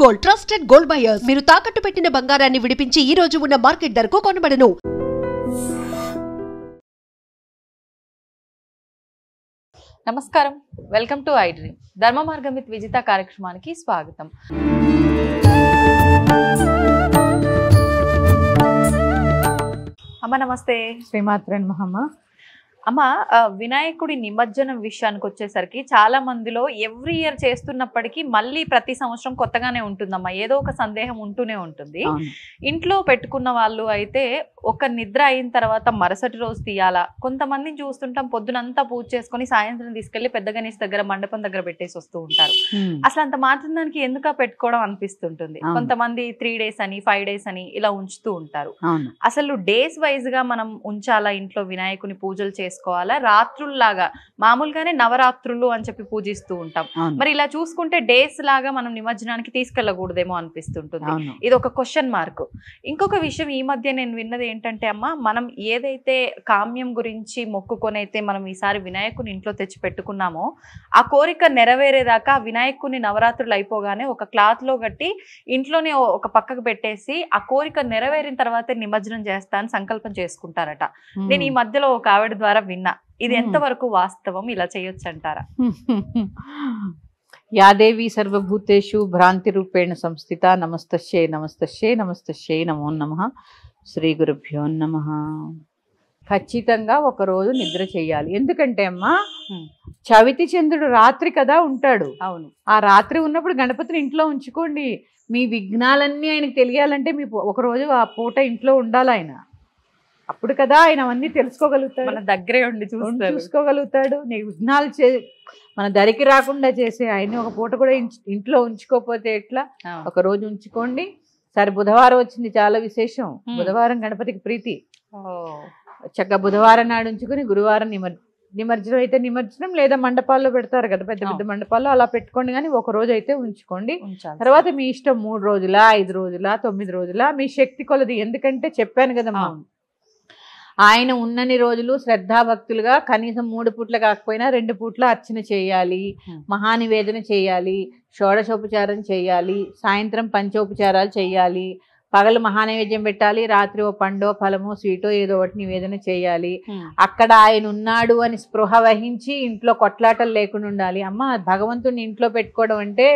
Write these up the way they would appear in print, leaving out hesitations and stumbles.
Gold trusted gold buyers మీరు తాకట్టు పెట్టిన బంగారాన్ని విడిపించి ఈ రోజు ఉన్న మార్కెట్ ధరకు కొనబడను. నమస్కారం, వెల్కమ్ టు ఐ డ్రీమ్. ధర్మ మార్గం విత్ విజిత కార్యక్రమానికి స్వాగతం. అమ్మ నమస్తే. శ్రీమాత్రే నమః. అమ్మ, వినాయకుడి నిమజ్జనం విషయానికి వచ్చేసరికి చాలా మందిలో ఎవ్రీ ఇయర్ చేస్తున్నప్పటికీ మళ్ళీ ప్రతి సంవత్సరం కొత్తగానే ఉంటుందమ్మా, ఏదో ఒక సందేహం ఉంటూనే ఉంటుంది. ఇంట్లో పెట్టుకున్న వాళ్ళు అయితే ఒక నిద్ర అయిన తర్వాత మరుసటి రోజు తీయాలా, కొంతమందిని చూస్తుంటాం పొద్దునంతా పూజ చేసుకుని సాయంత్రం తీసుకెళ్లి పెద్ద గణేష్ దగ్గర మండపం దగ్గర పెట్టేసి వస్తూ ఉంటారు. అసలు అంత మాత్రం దానికి ఎందుకు పెట్టుకోవడం అనిపిస్తుంటుంది. కొంతమంది 3 days అని 5 days అని ఇలా ఉంచుతూ ఉంటారు. అసలు డేస్ వైజ్ గా మనం ఉంచాలా ఇంట్లో వినాయకుని పూజలు చేసుకోవాలా, రాత్రుల్లాగా మామూలుగానే నవరాత్రులు అని చెప్పి పూజిస్తూ ఉంటాం, మరి ఇలా చూసుకుంటే డేస్ లాగా మనం నిమజ్జనానికి తీసుకెళ్లకూడదేమో అనిపిస్తుంటుంది. ఇది ఒక క్వశ్చన్ మార్క్. ఇంకొక విషయం ఈ మధ్య నేను విన్నది ఏంటంటే అమ్మ, మనం ఏదైతే కామ్యం గురించి మొక్కుకొనైతే మనం ఈసారి వినాయకుని ఇంట్లో తెచ్చి పెట్టుకున్నామో ఆ కోరిక నెరవేరేదాకా వినాయకుని నవరాత్రులు అయిపోగానే ఒక క్లాత్ లో కట్టి ఇంట్లోనే ఒక పక్కకు పెట్టేసి ఆ కోరిక నెరవేరిన తర్వాతే నిమజ్జనం చేస్తా అని సంకల్పం చేసుకుంటారట. నేను ఈ మధ్యలో ఒక ఆవిడ ద్వారా విన్నా. ఇది ఎంతవరకు వాస్తవం, ఇలా చేయొచ్చు అంటారా? యాదేవి సర్వభూతేషు భ్రాంతి రూపేణ సంస్థిత. నమస్తస్యై నమస్తస్యై నమస్తస్యై నమో నమః. శ్రీ గురుభ్యో నమః. ఖచ్చితంగా ఒక రోజు నిద్ర చేయాలి. ఎందుకంటే అమ్మా, చవితి చంద్రుడు రాత్రి కదా ఉంటాడు. అవును, ఆ రాత్రి ఉన్నప్పుడు గణపతిని ఇంట్లో ఉంచుకోండి. మీ విఘ్నాలన్నీ ఆయనకు తెలియాలంటే మీ ఒక రోజు ఆ పూట ఇంట్లో ఉండాలి ఆయన. అప్పుడు కదా ఆయన అవన్నీ తెలుసుకోగలుగుతాడు, మన దగ్గరే ఉండి చూసుకోగలుగుతాడు. నీ విఘ్నాలు మన దరికి రాకుండా చేసే ఆయన్ని ఒక పూట కూడా ఇంట్లో ఉంచుకోకపోతే ఎట్లా? ఒక రోజు ఉంచుకోండి. సరే, బుధవారం వచ్చింది, చాలా విశేషం. బుధవారం గణపతికి ప్రీతి. చక్కగా బుధవారం నాడు ఉంచుకుని గురువారం నిమజ్జనం అయితే నిమజ్జనం, లేదా మండపాల్లో పెడతారు కదా పెద్ద పెద్ద మండపాల్లో, అలా పెట్టుకోండి. కానీ ఒక రోజు అయితే ఉంచుకోండి. తర్వాత మీ ఇష్టం 3 రోజులా 5 రోజులా 9 రోజులా మీ శక్తి కొలది. ఎందుకంటే చెప్పాను కదమ్మా, ఆయన ఉన్నన్ని రోజులు శ్రద్ధాభక్తులుగా కనీసం 3 పూట్ల కాకపోయినా 2 పూట్ల అర్చన చేయాలి, మహానివేదన చేయాలి, షోడశోపచారం చేయాలి, సాయంత్రం పంచోపచారాలు చేయాలి, పగలు మహానైవేద్యం పెట్టాలి, రాత్రి ఓ పండో ఫలమో స్వీటో ఏదో ఒకటి నివేదన చేయాలి. అక్కడ ఆయన ఉన్నాడు అని స్పృహ వహించి ఇంట్లో కొట్లాటలు లేకుండా ఉండాలి. అమ్మ, భగవంతుడిని ఇంట్లో పెట్టుకోవడం అంటే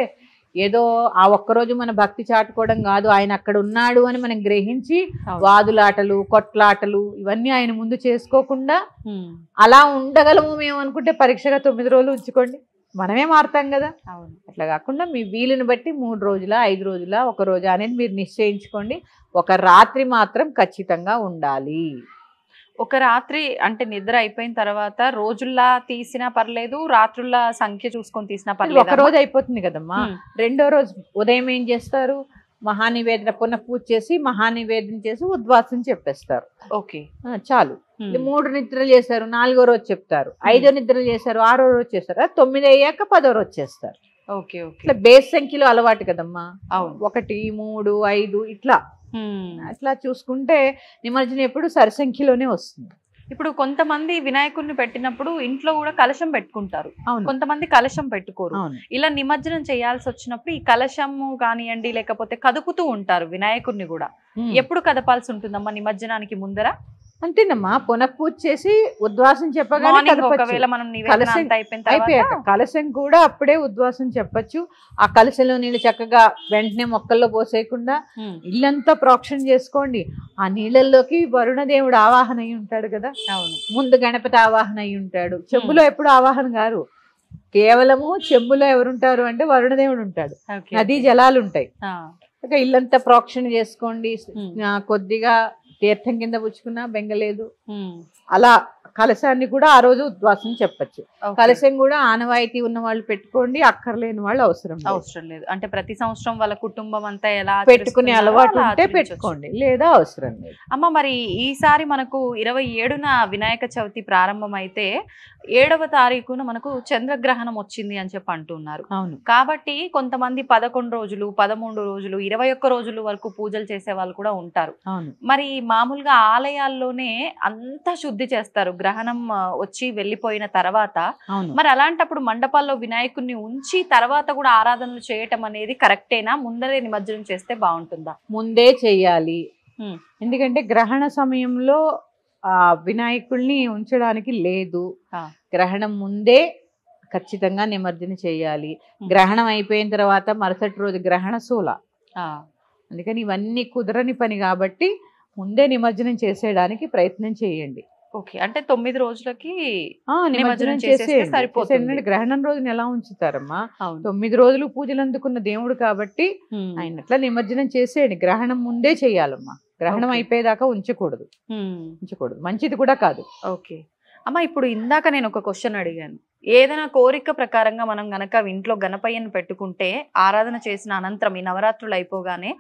ఏదో ఆ ఒక్కరోజు మన భక్తి చాటుకోవడం కాదు. ఆయన అక్కడ ఉన్నాడు అని మనం గ్రహించి వాదులాటలు కొట్లాటలు ఇవన్నీ ఆయన ముందు చేసుకోకుండా అలా ఉండగలము మేము అనుకుంటే పరీక్షగా 9 రోజులు ఉంచుకోండి, మనమే మారుతాం కదా. అట్లా కాకుండా మీ వీలుని బట్టి 3 రోజులా 5 రోజులా 1 రోజు అనేది మీరు నిశ్చయించుకోండి. ఒక రాత్రి మాత్రం ఖచ్చితంగా ఉండాలి. ఒక రాత్రి అంటే నిద్ర అయిపోయిన తర్వాత రోజుల్లా తీసినా పర్లేదు, రాత్రుల సంఖ్య చూసుకొని తీసినా పర్లేదు. ఒక రోజు అయిపోతుంది కదమ్మా. 2వ రోజు ఉదయం ఏం చేస్తారు? మహానివేదన పునః పూజ చేసి మహానివేదన చేసి ఉద్వాసం చెప్పేస్తారు. ఓకే, చాలు. 3 నిద్రలు చేశారు, 4వ రోజు చెప్తారు. 5వ నిద్రలు చేశారు, 6వ రోజు చేస్తారు. 9 అయ్యాక 10వ రోజు చేస్తారు. ఓకే ఓకే, ఇట్లా బేస్ సంఖ్యలో అలవాటు కదమ్మా. 1 3 5 ఇట్లా అట్లా చూసుకుంటే నిమజ్జనం ఎప్పుడు సరిసంఖ్యలోనే వస్తుంది. ఇప్పుడు కొంతమంది వినాయకుడిని పెట్టినప్పుడు ఇంట్లో కూడా కలశం పెట్టుకుంటారు, కొంతమంది కలశం పెట్టుకోరు. ఇలా నిమజ్జనం చేయాల్సి వచ్చినప్పుడు ఈ కలశము కానివ్వండి లేకపోతే కదుపుతూ ఉంటారు వినాయకుడిని కూడా. ఎప్పుడు కదపాల్సి ఉంటుందమ్మా నిమజ్జనానికి ముందర? అంతేనమ్మా, పునఃపూజ చేసి ఉద్వాసం చెప్పగానే కలశం కూడా అప్పుడే ఉద్వాసం చెప్పచ్చు. ఆ కలశంలో నీళ్ళు చక్కగా వెంటనే మొక్కల్లో పోసేయకుండా ఇల్లంతా ప్రోక్షణ చేసుకోండి. ఆ నీళ్ళల్లోకి వరుణదేవుడు ఆవాహన అయి ఉంటాడు కదా. ముందు గణపతి ఆవాహన అయి ఉంటాడు. చెంబులో ఎప్పుడు ఆవాహన గారు, కేవలము చెంబులో ఎవరుంటారు అంటే వరుణదేవుడు ఉంటాడు. నదీ జలాలు ఉంటాయి. ఇల్లంతా ప్రోక్షణ చేసుకోండి. కొద్దిగా తీర్థం కింద పుచ్చుకున్నా బెంగలేదు. అలా కలశాన్ని కూడా ఆ రోజు ఉద్వాసం చెప్పచ్చు. కలశం కూడా ఆనవాయితీ ఉన్న వాళ్ళు పెట్టుకోండి, అక్కర్లేని వాళ్ళు అవసరం లేదు. అంటే ప్రతి సంవత్సరం వాళ్ళ కుటుంబం అంతా ఎలా పెట్టుకునే అలవాటు ఉంటే పెట్టుకోండి, లేదా అవసరం లేదు. అమ్మ, మరి ఈసారి మనకు 27న వినాయక చవితి ప్రారంభం అయితే 7వ తారీఖున మనకు చంద్రగ్రహణం వచ్చింది అని చెప్పి అంటున్నారు. కాబట్టి కొంతమంది 11 రోజులు 13 రోజులు 21 రోజులు వరకు పూజలు చేసే వాళ్ళు కూడా ఉంటారు. మరి మామూలుగా ఆలయాల్లోనే అంతా శుద్ధి చేస్తారు, గ్రహణం వచ్చి వెళ్ళిపోయిన తర్వాత. అవును. మరి అలాంటప్పుడు మండపాల్లో వినాయకుడిని ఉంచి తర్వాత కూడా ఆరాధనలు చేయటం అనేది కరెక్టేనా? ముందరే నిమజ్జనం చేస్తే బాగుంటుందా? ముందే చెయ్యాలి. ఎందుకంటే గ్రహణ సమయంలో వినాయకుల్ని ఉంచడానికి లేదు. గ్రహణం ముందే ఖచ్చితంగా నిమజ్జనం చేయాలి. గ్రహణం అయిపోయిన తర్వాత మరుసటి రోజు గ్రహణ శూల. అందుకని ఇవన్నీ కుదరని పని కాబట్టి ముందే నిమజ్జనం చేసేయడానికి ప్రయత్నం చేయండి. ఓకే, అంటే 9 రోజులకి నిమజ్జనం చేసేయండి. గ్రహణం రోజున ఎలా ఉంచుతారమ్మా? 9 రోజులు పూజలు అందుకున్న దేవుడు కాబట్టి ఆయన అట్లా నిమజ్జనం చేసేయండి. గ్రహణం ముందే చెయ్యాలమ్మా. గ్రహణం అయిపోయేదాకా ఉంచకూడదు. మంచిది కూడా కాదు. ఓకే అమ్మ, ఇప్పుడు ఇందాక నేను ఒక క్వశ్చన్ అడిగాను. ఏదైనా కోరిక ప్రకారంగా మనం గనక ఇంట్లో గణపయ్యను పెట్టుకుంటే ఆరాధన చేసిన అనంతరం ఈ నవరాత్రులు అయిపోగానే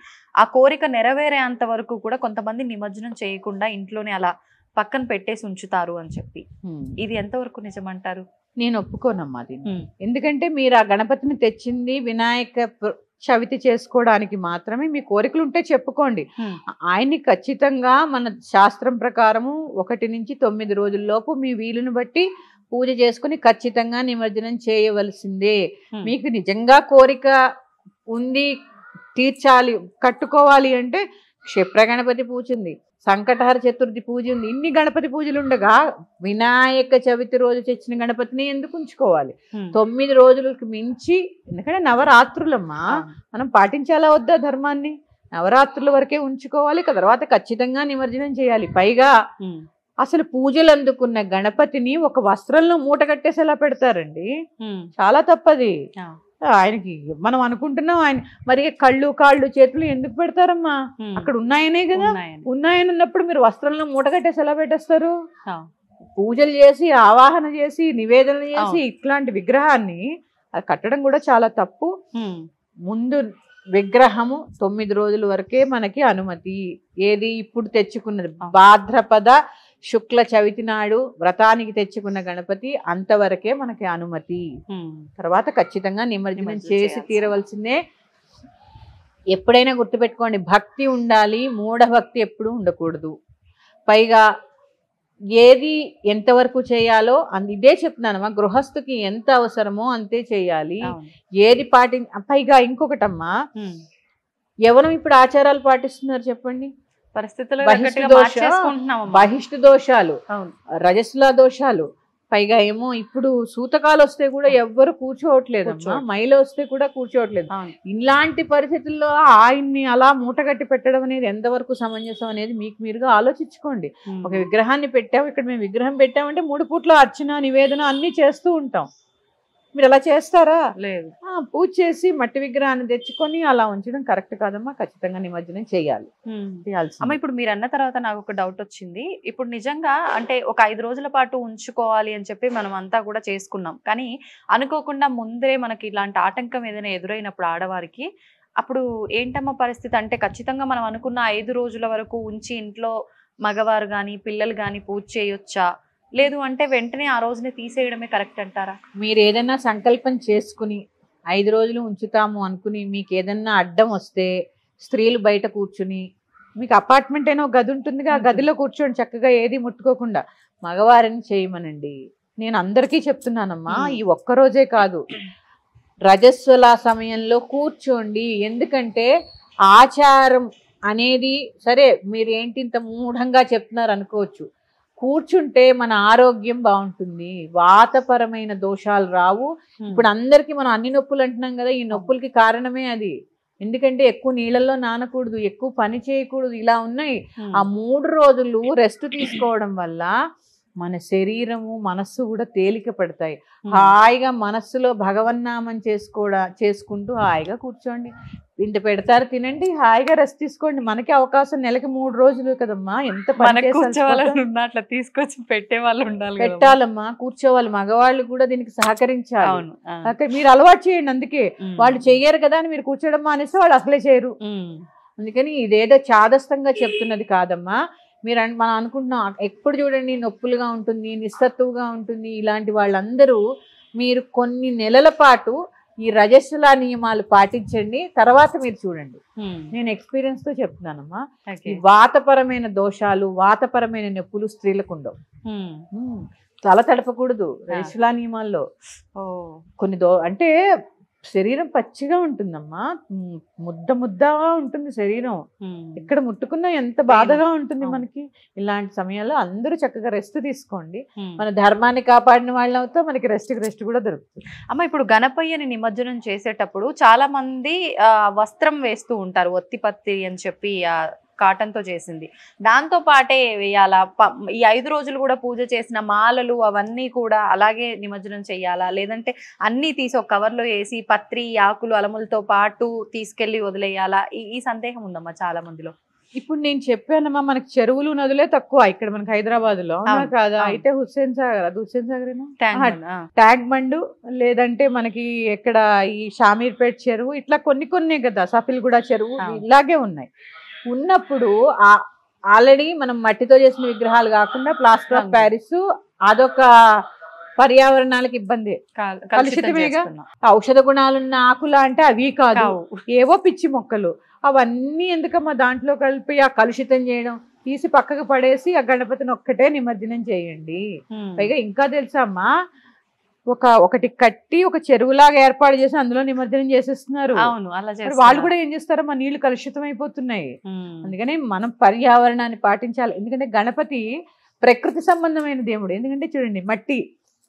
ఆ కోరిక నెరవేరేంత వరకు కూడా కొంతమంది నిమజ్జనం చేయకుండా ఇంట్లోనే అలా పక్కన పెట్టేసి ఉంచుతారు అని చెప్పి, ఇది ఎంతవరకు నిజమంటారు? నేను ఒప్పుకోనమ్మా దీన్ని. ఎందుకంటే మీరు ఆ గణపతిని తెచ్చింది వినాయక చవితి చేసుకోవడానికి మాత్రమే. మీ కోరికలు ఉంటే చెప్పుకోండి. ఆయన్ని ఖచ్చితంగా మన శాస్త్రం ప్రకారము 1 నుంచి 9 రోజుల్లోపు మీ వీలుని బట్టి పూజ చేసుకుని ఖచ్చితంగా నిమజ్జనం చేయవలసిందే. మీకు నిజంగా కోరిక ఉంది, తీర్చాలి, కట్టుకోవాలి అంటే క్షిప్ర గణపతి పూజ ఉంది, సంకటహర చతుర్థి పూజ ఉంది. ఇన్ని గణపతి పూజలు ఉండగా వినాయక చవితి రోజు తెచ్చిన గణపతిని ఎందుకు ఉంచుకోవాలి? 9 రోజులకు మించి, ఎందుకంటే నవరాత్రులమ్మా, మనం పాటించాలా వద్దా ధర్మాన్ని? నవరాత్రుల వరకే ఉంచుకోవాలి, తర్వాత ఖచ్చితంగా నిమజ్జనం చేయాలి. పైగా అసలు పూజలు అందుకున్న గణపతిని ఒక వస్త్రంలో మూట కట్టేసి ఎలా పెడతారండి? చాలా తప్పది. ఆయనకి మనం అనుకుంటున్నాం ఆయన మరి కళ్ళు కాళ్ళు చేతులు ఎందుకు పెడతారమ్మా? అక్కడ ఉన్నాయనే కదా. ఉన్నాయని ఉన్నప్పుడు మీరు వస్త్రంలో మూట కట్టేసి ఎలా పెట్టేస్తారు? పూజలు చేసి ఆవాహన చేసి నివేదనలు చేసి ఇట్లాంటి విగ్రహాన్ని అది కట్టడం కూడా చాలా తప్పు. ముందు విగ్రహము 9 రోజుల వరకే మనకి అనుమతి. ఏది ఇప్పుడు తెచ్చుకున్నది భాద్రపద శుక్ల చవితి నాడు వ్రతానికి తెచ్చుకున్న గణపతి అంతవరకే మనకి అనుమతి. తర్వాత ఖచ్చితంగా నిమజ్జనం చేసి తీరవలసిందే. ఎప్పుడైనా గుర్తుపెట్టుకోండి, భక్తి ఉండాలి, మూఢభక్తి ఎప్పుడు ఉండకూడదు. పైగా ఏది ఎంతవరకు చేయాలో ఇదే చెప్తున్నానమ్మా, గృహస్థుకి ఎంత అవసరమో అంతే చేయాలి. ఏది పైగా ఇంకొకటమ్మా, ఎవరు ఇప్పుడు ఆచారాలు పాటిస్తున్నారు చెప్పండి? బహిష్టు దోషాలు, రజస్సుల దోషాలు, పైగా ఏమో ఇప్పుడు సూతకాలు వస్తే కూడా ఎవ్వరు కూర్చోవట్లేదమ్మా, మైల వస్తే కూడా కూర్చోవట్లేదు. ఇలాంటి పరిస్థితుల్లో ఆయన్ని అలా మూటగట్టి పెట్టడం అనేది ఎంతవరకు సమంజసం అనేది మీకు మీరుగా ఆలోచించుకోండి. ఒక విగ్రహాన్ని పెట్టాము, ఇక్కడ మేము విగ్రహం పెట్టామంటే 3 పూట్ల అర్చన నివేదన అన్ని చేస్తూ ఉంటాం. మీరు అలా చేస్తారా? లేదు. పూజ చేసి మట్టి విగ్రహాన్ని తెచ్చుకొని అలా ఉంచడం కరెక్ట్ కాదమ్మా. ఖచ్చితంగా నిమజ్జనం చేయాలి. అమ్మ, ఇప్పుడు మీరు అన్న తర్వాత నాకు ఒక డౌట్ వచ్చింది. ఇప్పుడు నిజంగా అంటే ఒక 5 రోజుల పాటు ఉంచుకోవాలి అని చెప్పి మనం అంతా కూడా చేసుకున్నాం, కానీ అనుకోకుండా ముందే మనకి ఇలాంటి ఆటంకం ఏదైనా ఎదురైనప్పుడు ఆడవారికి అప్పుడు ఏంటమ్మా పరిస్థితి? అంటే ఖచ్చితంగా మనం అనుకున్న 5 రోజుల వరకు ఉంచి ఇంట్లో మగవారు కానీ పిల్లలు కానీ పూజ చేయొచ్చా? లేదు అంటే వెంటనే ఆ రోజుని తీసేయడమే కరెక్ట్ అంటారా? మీరు ఏదైనా సంకల్పం చేసుకుని 5 రోజులు ఉంచుతాము అనుకుని మీకు ఏదన్నా అడ్డం వస్తే స్త్రీలు బయట కూర్చుని, మీకు అపార్ట్మెంట్ అయినా ఒక గది ఉంటుందిగా, ఆ గదిలో కూర్చోండి చక్కగా, ఏది ముట్టుకోకుండా. మగవారిని చేయమనండి. నేను అందరికీ చెప్తున్నానమ్మా, ఈ ఒక్కరోజే కాదు, రజస్వల సమయంలో కూర్చోండి. ఎందుకంటే ఆచారం అనేది సరే మీరు ఏంటి ఇంత మూఢంగా చెప్తున్నారు అనుకోవచ్చు, కూర్చుంటే మన ఆరోగ్యం బాగుంటుంది, వాతపరమైన దోషాలు రావు. ఇప్పుడు అందరికి మనం అన్ని నొప్పులు అంటున్నాం కదా, ఈ నొప్పులకి కారణమే అది. ఎందుకంటే ఎక్కువ నీళ్ళల్లో నానకూడదు, ఎక్కువ పని చేయకూడదు, ఇలా ఉన్నాయి. ఆ 3 రోజులు రెస్ట్ తీసుకోవడం వల్ల మన శరీరము మనస్సు కూడా తేలిక పడతాయి. హాయిగా మనస్సులో భగవన్నామం చేసుకుంటూ హాయిగా కూర్చోండి. ఇంత పెడతారు, తినండి, హాయిగా రెస్ట్ తీసుకోండి. మనకి అవకాశం నెలకి 3 రోజులు కదమ్మా. ఎంత అట్లా తీసుకొచ్చి పెట్టే వాళ్ళు ఉండాలి, పెట్టాలమ్మా, కూర్చోవాలి. మగవాళ్ళు కూడా దీనికి సహకరించాలి. మీరు అలవాటు చేయండి. అందుకే వాళ్ళు చెయ్యరు కదా అని మీరు కూర్చోవడం మానేస్తే వాళ్ళు అసలే చేయరు. అందుకని ఇదేదో చాదస్తంగా చెప్తున్నది కాదమ్మా. మనం అనుకుంటున్నాం ఎప్పుడు చూడండి నొప్పులుగా ఉంటుంది, నిస్సత్తువుగా ఉంటుంది. ఇలాంటి వాళ్ళందరూ మీరు కొన్ని నెలల పాటు ఈ రజస్సుల నియమాలు పాటించండి, తర్వాత మీరు చూడండి. నేను ఎక్స్పీరియన్స్ తో చెప్తున్నానమ్మా. ఈ వాతపరమైన దోషాలు, వాతపరమైన నొప్పులు స్త్రీలకు ఉండవు. చాలా తడపకూడదు రేషులా నియమాల్లో. కొన్ని అంటే శరీరం పచ్చిగా ఉంటుందమ్మా, ముద్ద ముద్దగా ఉంటుంది శరీరం, ఇక్కడ ముట్టుకున్నా ఎంత బాధగా ఉంటుంది మనకి. ఇలాంటి సమయాల్లో అందరూ చక్కగా రెస్ట్ తీసుకోండి. మన ధర్మాన్ని కాపాడిన వాళ్ళం అవుతాం, మనకి రెస్ట్ కూడా దొరుకుతుంది. అమ్మ ఇప్పుడు గణపయ్యని నిమజ్జనం చేసేటప్పుడు చాలా మంది వస్త్రం వేస్తూ ఉంటారు, ఒత్తిపత్తి అని చెప్పి కాటన్ తో చేసింది, దాంతో పాటే వేయాలా? ఈ 5 రోజులు కూడా పూజ చేసిన మాలలు అవన్నీ కూడా అలాగే నిమజ్జనం చెయ్యాలా, లేదంటే అన్ని తీసి ఒక కవర్ లో వేసి పత్రి ఆకులు అలములతో పాటు తీసుకెళ్లి వదిలేయాలా? ఈ సందేహం ఉందమ్మా చాలా మందిలో. ఇప్పుడు నేను చెప్పానమ్మా, మనకి చెరువులు నదులే తక్కువ ఇక్కడ మనకి హైదరాబాద్ లో, కాదా? అయితే హుస్సేన్ సాగర్, అది హుస్సేన్ సాగర్ ట్యాంక్ బండ్, లేదంటే మనకి ఎక్కడ ఈ షామీర్పేట్ చెరువు, ఇట్లా కొన్ని కదా, సఫిల్గూడ చెరువు, ఇలాగే ఉన్నాయి. ఉన్నప్పుడు ఆల్రెడీ మనం మట్టితో చేసిన విగ్రహాలు కాకుండా ప్లాస్టర్ ఆఫ్ ప్యారిస్, అదొక పర్యావరణానికి ఇబ్బంది, కలుషితమేగా. ఔషధ గుణాలున్న ఆకులు అంటే అవి కాదు, ఏవో పిచ్చి మొక్కలు, అవన్నీ ఎందుకమ్మా దాంట్లో కలిపి ఆ కలుషితం చేయడం, తీసి పక్కకు పడేసి ఆ గణపతిని ఒక్కటే నిమజ్జనం చేయండి. పైగా ఇంకా తెలుసా అమ్మా, ఒకటి కట్టి ఒక చెరువులాగా ఏర్పాటు చేసి అందులో నిమజ్జనం చేసేస్తున్నారు. వాళ్ళు కూడా ఏం చేస్తారో మా నీళ్లు కలుషితం అయిపోతున్నాయి. అందుకని మనం పర్యావరణాన్ని పాటించాలి. ఎందుకంటే గణపతి ప్రకృతి సంబంధమైన దేవుడు. ఎందుకంటే చూడండి, మట్టి,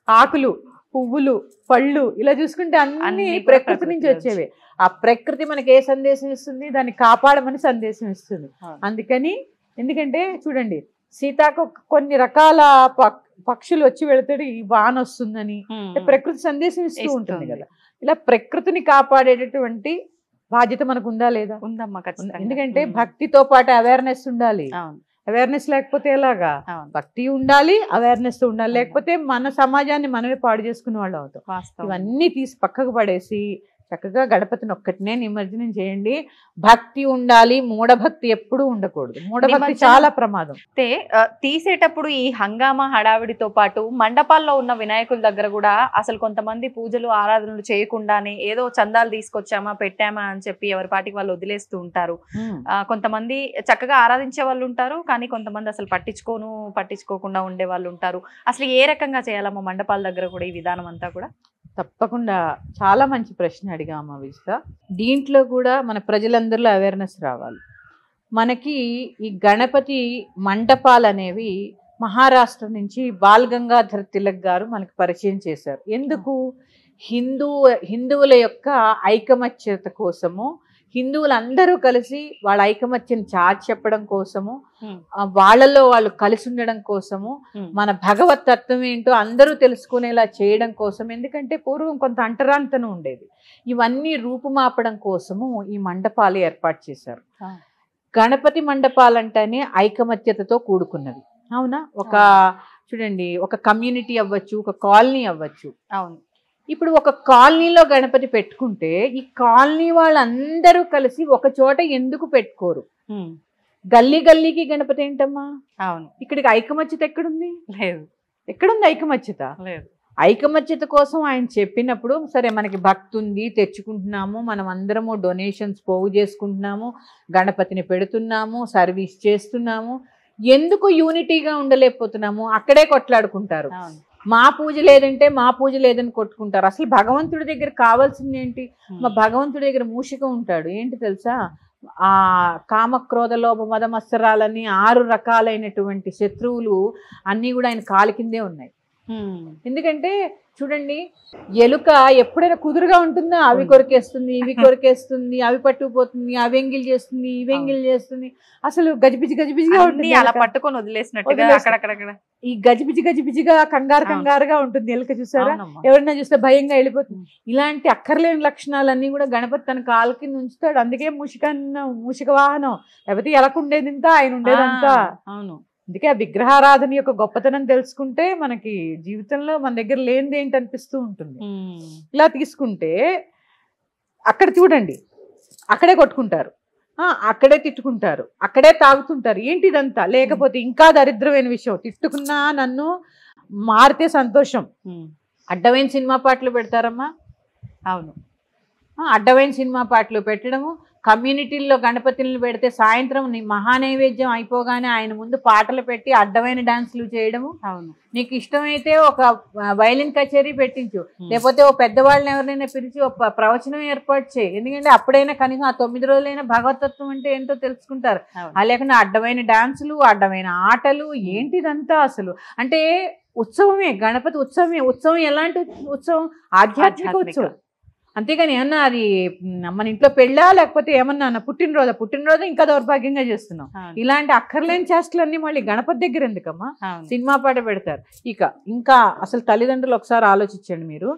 ఆకులు, పువ్వులు, పళ్ళు, ఇలా చూసుకుంటే అన్ని ప్రకృతి నుంచి వచ్చేవి. ఆ ప్రకృతి మనకి ఏ సందేశం ఇస్తుంది? దాన్ని కాపాడమని సందేశం ఇస్తుంది. అందుకని ఎందుకంటే చూడండి, సీతాకు కొన్ని రకాల పక్షులు వచ్చి వెళతాడు, ఈ వాన వస్తుందని ప్రకృతి సందేశం ఇస్తూ ఉంటుంది కదా. ఇలా ప్రకృతిని కాపాడేటటువంటి బాధ్యత మనకు ఉందా లేదా? ఉందమ్మా, ఎందుకంటే భక్తితో పాటు అవేర్నెస్ ఉండాలి. అవేర్నెస్ లేకపోతే ఎలాగా? భక్తి ఉండాలి, అవేర్నెస్ ఉండాలి, లేకపోతే మన సమాజాన్ని మనమే పాడు చేసుకునే వాళ్ళు అవుతాం. ఇవన్నీ తీసి పక్కకు పడేసి చక్కగా గణపతిని ఒక్కటినే నిమజ్జనం చేయండి. భక్తి ఉండాలి, మూఢభక్తి ఎప్పుడూ ఉండకూడదు. మూఢభక్తి చాలా ప్రమాదం. తీసేటప్పుడు ఈ హంగామా హడావిడితో పాటు మండపాల్లో ఉన్న వినాయకుల దగ్గర కూడా అసలు కొంతమంది పూజలు ఆరాధనలు చేయకుండానే ఏదో చందాలు తీసుకొచ్చామా పెట్టామా అని చెప్పి ఎవరి పాటికి వాళ్ళు వదిలేస్తూ ఉంటారు. కొంతమంది చక్కగా ఆరాధించే వాళ్ళు ఉంటారు, కానీ కొంతమంది అసలు పట్టించుకోకుండా ఉండే వాళ్ళు ఉంటారు. అసలు ఏ రకంగా చేయాలమ్మా మండపాల దగ్గర కూడా ఈ విధానం అంతా కూడా? తప్పకుండా చాలా మంచి ప్రశ్న అడిగామా విజిత. దీంట్లో కూడా మన ప్రజలందరిలో అవేర్నెస్ రావాలి. మనకి ఈ గణపతి మంటపాలు అనేవి మహారాష్ట్ర నుంచి బాల్ గంగాధర్ తిలక్ గారు మనకి పరిచయం చేశారు. ఎందుకు? హిందువుల యొక్క ఐకమత్యత కోసము, హిందువులందరూ కలిసి వాళ్ళ ఐకమత్యం చాటి చెప్పడం కోసము, వాళ్ళలో వాళ్ళు కలిసి ఉండడం కోసము, మన భగవత్ తత్వం ఏంటో అందరూ తెలుసుకునేలా చేయడం కోసం. ఎందుకంటే పూర్వం కొంత అంటరాంతనం ఉండేది. ఇవన్నీ రూపుమాపడం కోసము ఈ మండపాలు ఏర్పాటు చేశారు. గణపతి మండపాలంటేనే ఐకమత్యతతో కూడుకున్నవి. అవునా? చూడండి, ఒక కమ్యూనిటీ అవ్వచ్చు, ఒక కాలనీ అవ్వచ్చు. అవును. ఇప్పుడు ఒక కాలనీలో గణపతి పెట్టుకుంటే ఈ కాలనీ వాళ్ళందరూ కలిసి ఒక చోట ఎందుకు పెట్టుకోరు? గల్లీకి గణపతి ఏంటమ్మా? అవును. ఇక్కడికి ఐకమత్యత ఎక్కడుంది? లేదు. ఎక్కడుంది ఐకమత్యత? లేదు. ఐకమత్యత కోసం ఆయన చెప్పినప్పుడు, సరే మనకి భక్తి ఉంది, తెచ్చుకుంటున్నాము, మనం అందరము డొనేషన్స్ పోగు చేసుకుంటున్నాము, గణపతిని పెడుతున్నాము, సర్వీస్ చేస్తున్నాము, ఎందుకు యూనిటీగా ఉండలేకపోతున్నాము? అక్కడే కొట్లాడుకుంటారు. మా పూజ లేదని కొట్టుకుంటారు. అసలు భగవంతుడి దగ్గర కావాల్సింది ఏంటి? మా భగవంతుడి దగ్గర మూషికం ఉంటాడు. ఏంటి తెలుసా? ఆ కామక్రోధ లోభ మద మత్సరాలని 6 రకాలైనటువంటి శత్రువులు అన్నీ కూడా ఆయన కాలి కిందే ఉన్నాయి. ఎందుకంటే చూడండి, ఎలుక ఎప్పుడైనా కుదురుగా ఉంటుందా? అవి కొరికేస్తుంది, ఇవి కొరికేస్తుంది, అవి పట్టుకుపోతుంది, అవి ఎంగిల్ చేస్తుంది, ఇవి ఎంగిల్ చేస్తుంది. అసలు గజిబిజిగా ఉంటుంది. అలా పట్టుకొని వదిలేసినట్టుగా అక్కడక్కడ ఈ గజిబిజిగా కంగారుగా ఉంటుంది ఎలుక. చూసారా? ఎవరైనా చూస్తే భయంగా వెళ్ళిపోతుంది. ఇలాంటి అక్కర్లేని లక్షణాలన్నీ కూడా గణపతి తన కాలు కింద ఉంచుతాడు. అందుకే మూషిక వాహనం, లేకపోతే ఎలకుండేది ఇంత, ఆయన ఉండేదంతా. అవును. అందుకే ఆ విగ్రహారాధన యొక్క గొప్పతనం తెలుసుకుంటే మనకి జీవితంలో మన దగ్గర లేనిది ఏంటి అనిపిస్తూ ఉంటుంది. ఇలా తీసుకుంటే అక్కడ చూడండి, అక్కడే కొట్టుకుంటారు, అక్కడే తిట్టుకుంటారు, అక్కడే తాగుతుంటారు. ఏంటి ఇదంతా? లేకపోతే ఇంకా దరిద్రమైన విషయం, తిట్టుకున్నా నన్ను మారితే సంతోషం. అడ్డమైన సినిమా పాటలు పెడతారమ్మా. అవును. అడ్డమైన సినిమా పాటలు పెట్టడము, కమ్యూనిటీల్లో గణపతిని పెడితే సాయంత్రం మహానైవేద్యం అయిపోగానే ఆయన ముందు పాటలు పెట్టి అడ్డమైన డాన్సులు చేయడము. అవును. నీకు ఇష్టమైతే ఒక వైలిన్ కచేరీ పెట్టించు, లేకపోతే ఓ పెద్దవాళ్ళని ఎవరైనా పిలిచి ఒక ప్రవచనం ఏర్పాటు చేయి. ఎందుకంటే అప్పుడైనా కనీసం ఆ 9 రోజులైనా భగవతత్వం అంటే ఏంటో తెలుసుకుంటారు. లేకుండా అడ్డమైన డాన్సులు, అడ్డమైన ఆటలు, ఏంటిదంతా అసలు అంటే ఉత్సవమే, గణపతి ఉత్సవమే. ఉత్సవం ఎలాంటి ఉత్సవం? ఆధ్యాత్మిక ఉత్సవం. అంతేగాని ఏమన్నా అది మన ఇంట్లో పెళ్ళా లేకపోతే ఏమన్నా పుట్టినరోజు ఇంకా దౌర్భాగ్యంగా చేస్తున్నాం. ఇలాంటి అక్కర్లేని చేష్టలన్నీ మళ్ళీ గణపతి దగ్గర ఎందుకమ్మా? సినిమా పాట పెడతారు. ఇంకా అసలు తల్లిదండ్రులు ఒకసారి ఆలోచించండి. మీరు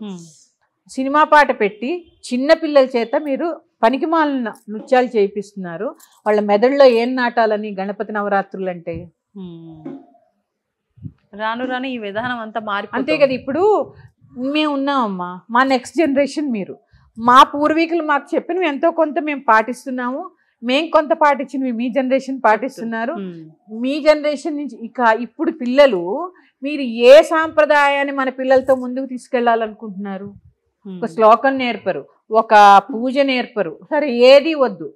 సినిమా పాట పెట్టి చిన్న పిల్లల చేత మీరు పనికిమాలిన నృత్యాలు చేయిస్తున్నారు. వాళ్ళ మెదడులో ఏం నాటాలని గణపతి నవరాత్రులు అంటే? రాను రాను ఈ విధానం అంతా మారి. అంతే కదా. ఇప్పుడు మేము ఉన్నామమ్మా, మా నెక్స్ట్ జనరేషన్ మీరు. మా పూర్వీకులు మాకు చెప్పినవి ఎంతో కొంత మేము పాటిస్తున్నాము. మేము కొంత పాటించినవి మీ జనరేషన్ పాటిస్తున్నారు. మీ జనరేషన్ నుంచి ఇప్పుడు పిల్లలు మీరు ఏ సాంప్రదాయాన్ని మన పిల్లలతో ముందుకు తీసుకెళ్లాలనుకుంటున్నారు? ఒక శ్లోకం నేర్పరు, ఒక పూజ నేర్పరు, సరే ఏది వద్దు,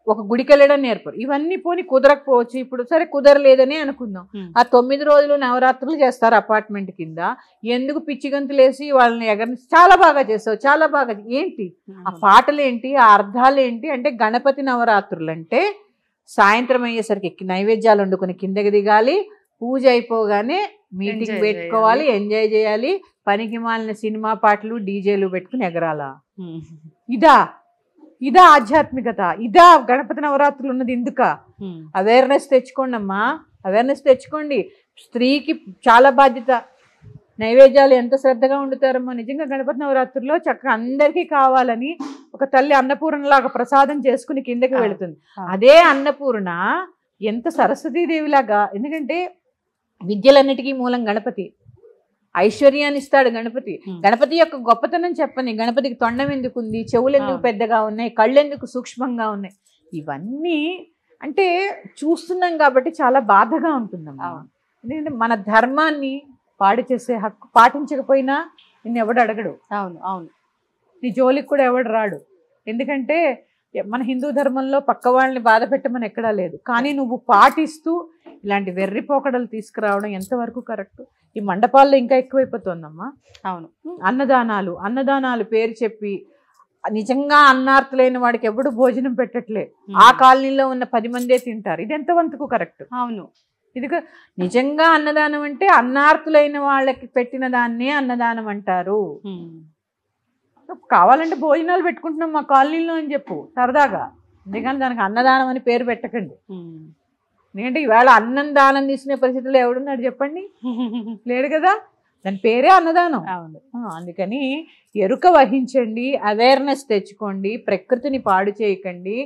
ఒక గుడికి వెళ్ళడం నేర్పరు. ఇవన్నీ పోని కుదరకపోవచ్చు. ఇప్పుడు సరే కుదరలేదని అనుకుందాం. ఆ 9 రోజులు నవరాత్రులు చేస్తారు అపార్ట్మెంట్ కింద. ఎందుకు పిచ్చి గంతులేసి వాళ్ళని ఎగరని చాలా బాగా చేస్తావు, చాలా బాగా. ఏంటి ఆ పాటలు ఏంటి, ఆ అర్థాలు ఏంటి అంటే? గణపతి నవరాత్రులు అంటే సాయంత్రం అయ్యేసరికి నైవేద్యాలు వండుకొని కిందకి దిగాలి, పూజ అయిపోగానే మీటింగ్ పెట్టుకోవాలి, ఎంజాయ్ చేయాలి, పనికి మాలిన సినిమా పాటలు డీజేలు పెట్టుకుని ఎగరాలా? ఇదా ఆధ్యాత్మికత? ఇదా గణపతి నవరాత్రులు ఉన్నది? ఎందుక? అవేర్నెస్ తెచ్చుకోండి అమ్మా, అవేర్నెస్ తెచ్చుకోండి. స్త్రీకి చాలా బాధ్యత. నైవేద్యాలు ఎంత శ్రద్ధగా వండుతారమ్మా నిజంగా గణపతి నవరాత్రుల్లో. చక్కగా అందరికీ కావాలని ఒక తల్లి అన్నపూర్ణలాగా ప్రసాదం చేసుకుని కిందకి వెళుతుంది. అదే అన్నపూర్ణ ఎంత సరస్వతీదేవిలాగా. ఎందుకంటే విద్యలన్నిటికీ మూలం గణపతి. ఐశ్వర్యాన్ని ఇస్తాడు గణపతి. గణపతి యొక్క గొప్పతనం చెప్పని. గణపతికి తొండం ఎందుకుంది, చెవులు ఎందుకు పెద్దగా ఉన్నాయి, కళ్ళు ఎందుకు సూక్ష్మంగా ఉన్నాయి, ఇవన్నీ అంటే చూస్తున్నాం కాబట్టి చాలా బాధగా ఉంటుందమ్మా. ఎందుకంటే మన ధర్మాన్ని పాడు చేసే హక్కు పాటించకపోయినా నిన్ను ఎవడు అడగడు. అవును అవును. నీ జోలికి కూడా ఎవడు రాడు. ఎందుకంటే మన హిందూ ధర్మంలో పక్క వాళ్ళని బాధ పెట్టమని ఎక్కడా లేదు. కానీ నువ్వు పాటిస్తూ ఇలాంటి వెర్రిపోకడలు తీసుకురావడం ఎంతవరకు కరెక్ట్? ఈ మండపాల్లో ఇంకా ఎక్కువైపోతుందమ్మా. అవును. అన్నదానాలు పేరు చెప్పి నిజంగా అన్నార్తులైన వాడికి ఎప్పుడు భోజనం పెట్టట్లే. ఆ కాలనీలో ఉన్న 10 మందే తింటారు. ఇది ఎంతవంతకు కరెక్ట్? అవును. ఇది నిజంగా అన్నదానం అంటే అన్నార్తులైన వాళ్ళకి పెట్టిన దాన్నే అన్నదానం అంటారు. కావాలంటే భోజనాలు పెట్టుకుంటున్నాం మా కాలనీలో అని చెప్పు సరదాగా. అందుకని దానికి అన్నదానం అని పేరు పెట్టకండి. ఎందుకంటే ఈవేళ అన్నం దానం తీసుకునే పరిస్థితుల్లో ఎవడున్నాడు చెప్పండి? లేడు కదా. దాని పేరే అన్నదానం. అందుకని ఎరుక వహించండి, అవేర్నెస్ తెచ్చుకోండి, ప్రకృతిని పాడు చేయకండి.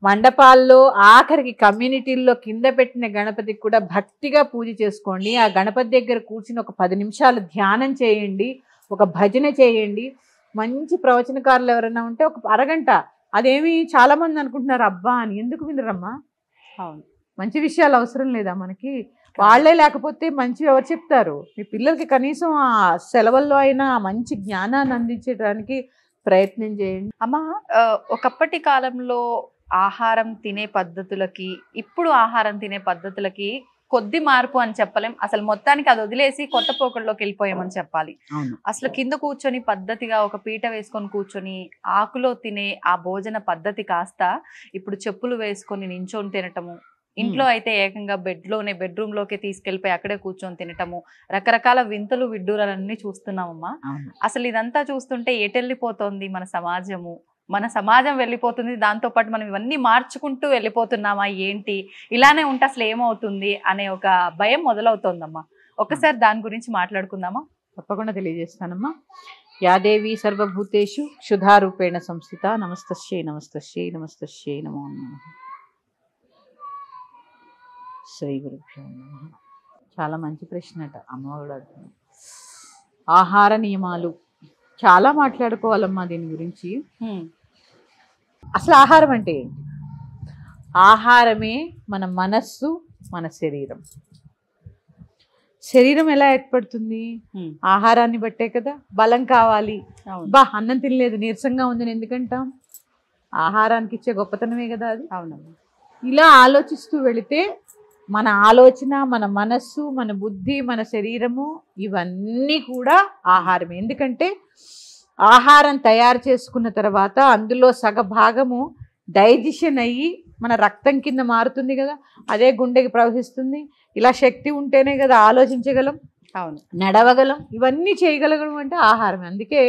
మండపాల్లో ఆఖరికి కమ్యూనిటీల్లో కింద పెట్టిన గణపతికి కూడా భక్తిగా పూజ చేసుకోండి. ఆ గణపతి దగ్గర కూర్చుని ఒక 10 నిమిషాలు ధ్యానం చేయండి, ఒక భజన చేయండి. మంచి ప్రవచనకారులు ఎవరైనా ఉంటే ఒక అరగంట. అదేమి చాలా మంది అనుకుంటున్నారు అబ్బా అని. ఎందుకు వినరమ్మా? అవును. మంచి విషయాలు అవసరం లేదా మనకి? వాళ్ళే లేకపోతే మంచి ఎవరు చెప్తారు? మీ పిల్లలకి కనీసం ఆ సెలవుల్లో అయినా మంచి జ్ఞానాన్ని అందించడానికి ప్రయత్నం చేయండి. అమ్మా, ఒకప్పటి కాలంలో ఆహారం తినే పద్ధతులకి ఇప్పుడు ఆహారం తినే పద్ధతులకి కొద్ది మార్పు అని చెప్పలేం. అసలు మొత్తానికి అది వదిలేసి కొత్త పోకడలోకి వెళ్ళిపోయామని చెప్పాలి. అసలు కింద కూర్చొని పద్ధతిగా ఒక పీట వేసుకొని కూర్చొని ఆకులో తినే ఆ భోజన పద్ధతి కాస్త ఇప్పుడు చెప్పులు వేసుకొని నించొని తినటము, ఇంట్లో అయితే ఏకంగా బెడ్రూమ్ లోకి తీసుకెళ్లిపోయి అక్కడే కూర్చొని తినటము, రకరకాల వింతలు విడ్డూరాలన్నీ చూస్తున్నామమ్మా. అసలు ఇదంతా చూస్తుంటే ఎటెళ్ళిపోతోంది మన సమాజం వెళ్ళిపోతుంది. దాంతో పాటు మనం ఇవన్నీ మార్చుకుంటూ వెళ్ళిపోతున్నామా ఏంటి, ఇలానే ఉంటే అసలు ఏమవుతుంది అనే ఒక భయం మొదలవుతోందమ్మా. ఒకసారి దాని గురించి మాట్లాడుకుందామా? తప్పకుండా తెలియజేస్తానమ్మా. యాదేవి సర్వభూతేషు క్షుధారూపేణ సంస్థిత. నమస్తస్యై నమస్తస్యై నమస్తస్యై నమో నమః. శ్రీ గురుభ్యో నమః. చాలా మంచి ప్రశ్న అట అమ్మవాడు అడుగుతుంది. ఆహార నియమాలు చాలా మాట్లాడుకోవాలమ్మా దీని గురించి. అసలు ఆహారం అంటే ఏంటి? ఆహారమే మన మనస్సు, మన శరీరం. శరీరం ఎలా ఏర్పడుతుంది? ఆహారాన్ని బట్టే కదా. బలం కావాలి, బా అన్నం తినలేదు నీరసంగా ఉందని ఎందుకంటాం? ఆహారానికి ఇచ్చే గొప్పతనమే కదా అది. అవునమ్మా. ఇలా ఆలోచిస్తూ వెళితే మన ఆలోచన, మన మనస్సు, మన బుద్ధి, మన శరీరము ఇవన్నీ కూడా ఆహారమే. ఎందుకంటే ఆహారం తయారు చేసుకున్న తర్వాత అందులో సగభాగము డైజెషన్ అయ్యి మన రక్తం కింద మారుతుంది కదా, అదే గుండెకి ప్రవహిస్తుంది. ఇలా శక్తి ఉంటేనే కదా ఆలోచించగలం, అవును, నడవగలం, ఇవన్నీ చేయగలగడం అంటే ఆహారం. అందుకే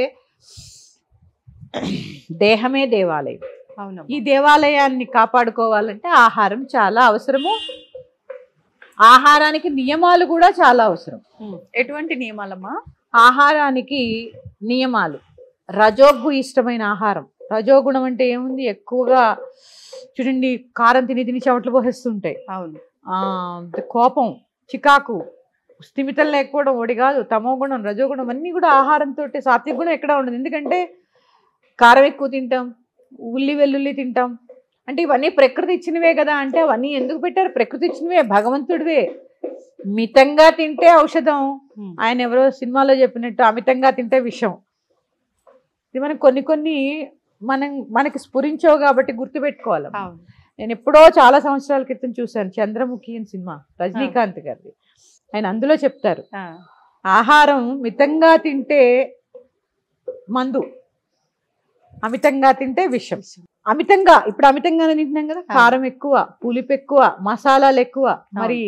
దేహమే దేవాలయం. అవును. ఈ దేవాలయాన్ని కాపాడుకోవాలంటే ఆహారం చాలా అవసరము. ఆహారానికి నియమాలు కూడా చాలా అవసరం. ఎటువంటి నియమాలమ్మా? ఆహారానికి నియమాలు. రజోగు ఇష్టమైన ఆహారం. రజోగుణం అంటే ఏముంది, ఎక్కువగా చూడండి కారం తిని తిని చెమటలు పోసేస్తుంటాయి. అవును. కోపం, చికాకు, స్థిమితం లేకపోవడం ఒకటి కాదు. తమో గుణం, రజోగుణం అన్నీ కూడా ఆహారంతో. సాత్విక గుణం ఎక్కడ ఉండదు. ఎందుకంటే కారం ఎక్కువ తింటాం, ఉల్లి వెల్లుల్లి తింటాం. అంటే ఇవన్నీ ప్రకృతి ఇచ్చినవే కదా. అంటే అవన్నీ ఎందుకు పెట్టారు? ప్రకృతి ఇచ్చినవే, భగవంతుడివే. మితంగా తింటే ఔషధం. ఆయన ఎవరో సినిమాలో చెప్పినట్టు అమితంగా తింటే విషం. ఇది మనం కొన్ని మనకి స్ఫురించవు కాబట్టి గుర్తుపెట్టుకోవాలి. నేను ఎప్పుడో చాలా సంవత్సరాల క్రితం చూశాను చంద్రముఖి అని సినిమా, రజనీకాంత్ గారిది. ఆయన అందులో చెప్తారు, ఆహారం మితంగా తింటే మందు, అమితంగా తింటే విషం. ఇప్పుడు అమితంగానే తింటున్నాం కదా, కారం ఎక్కువ, పులుపు ఎక్కువ, మసాలాలు ఎక్కువ, మరి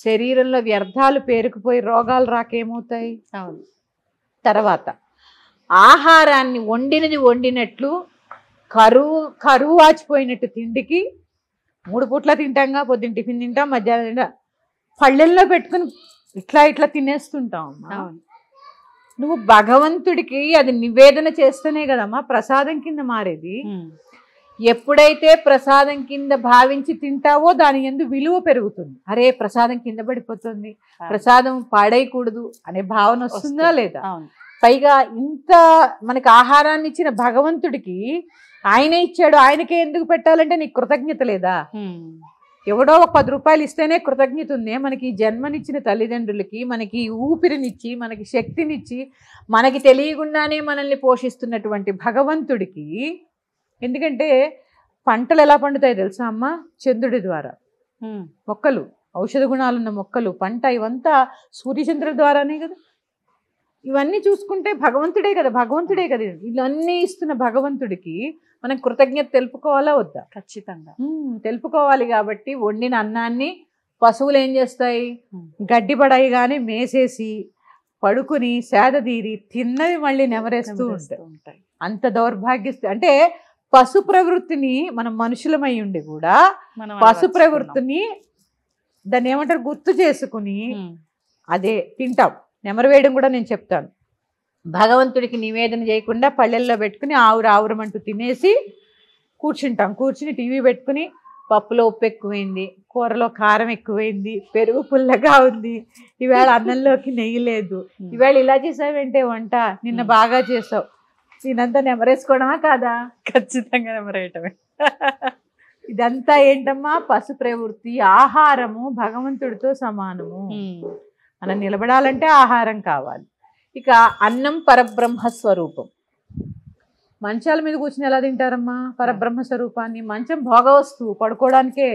శరీరంలో వ్యర్థాలు పేరుకుపోయి రోగాలు రాకేమవుతాయి. తర్వాత ఆహారాన్ని వండినట్లు కరువు వాచిపోయినట్టు తిండికి 3 పూట్ల తింటాంగా. పొద్దున్న టిఫిన్ తింటాం, మధ్యాహ్నం తింటాం, పళ్ళెల్లో పెట్టుకుని ఇట్లా తినేస్తుంటాం. నువ్వు భగవంతుడికి అది నివేదన చేస్తేనే కదమ్మా ప్రసాదం కింద మారేది. ఎప్పుడైతే ప్రసాదం కింద భావించి తింటావో దాని యందు విలువ పెరుగుతుంది. అరే ప్రసాదం కింద పడిపోతుంది, ప్రసాదం పాడేయకూడదు అనే భావన వస్తుందా లేదా? పైగా ఇంత మనకి ఆహారాన్ని ఇచ్చిన భగవంతుడికి ఆయనే ఇచ్చాడు, ఆయనకే ఎందుకు పెట్టాలంటే నీకు కృతజ్ఞత లేదా? ఎవడో ఒక 10 రూపాయలు ఇస్తేనే కృతజ్ఞత ఉంది. మనకి జన్మనిచ్చిన తల్లిదండ్రులకి, మనకి ఊపిరినిచ్చి, మనకి శక్తినిచ్చి, మనకి తెలియకుండానే మనల్ని పోషిస్తున్నటువంటి భగవంతుడికి. ఎందుకంటే పంటలు ఎలా పండుతాయి తెలుసా అమ్మ? చంద్రుడి ద్వారా. మొక్కలు, ఔషధ గుణాలున్న మొక్కలు, పంట, ఇవంతా సూర్యచంద్రుల ద్వారానే కదా. ఇవన్నీ చూసుకుంటే భగవంతుడే కదా. ఇవన్నీ ఇస్తున్న భగవంతుడికి మనం కృతజ్ఞత తెలుపుకోవాలా వద్దా? ఖచ్చితంగా తెలుపుకోవాలి. కాబట్టి వండిన అన్నాన్ని పశువులు ఏం చేస్తాయి, గడ్డి పడైగానే మేసేసి పడుకుని సేదతీరి తిన్నవి మళ్ళీ నెమరేస్తూ ఉంటాయి. అంత దౌర్భాగ్యస్తు. అంటే పశు ప్రవృత్తిని మనం మనుషులమై ఉండి కూడా పశు ప్రవృత్తిని దాన్ని ఏమంటారు గుర్తు చేసుకుని అదే తింటాం. నెమరు వేయడం కూడా నేను చెప్తాను. భగవంతుడికి నివేదన చేయకుండా పళ్ళెల్లో పెట్టుకుని ఆవురమంటూ తినేసి కూర్చుంటాం. కూర్చుని టీవీ పెట్టుకుని పప్పులో ఉప్పు ఎక్కువైంది, కూరలో కారం ఎక్కువైంది, పెరుగు పుల్లగా ఉంది, ఈవేళ అన్నంలోకి నెయ్యి లేదు, ఈవేళ ఇలా చేసావేంటే వంట, నిన్న బాగా చేసావు, నేనంతా నెమరేసుకోవడమా కాదా? ఖచ్చితంగా నెమరేయటమే. ఇదంతా ఏంటమ్మా? పశు ప్రవృత్తి. ఆహారము భగవంతుడితో సమానము. మనం నిలబడాలంటే ఆహారం కావాలి. ఇక అన్నం పరబ్రహ్మ స్వరూపం. మంచాల మీద కూర్చుని ఎలా తింటారమ్మా పరబ్రహ్మ స్వరూపాన్ని? మంచం భోగ వస్తువు, పడుకోవడానికే.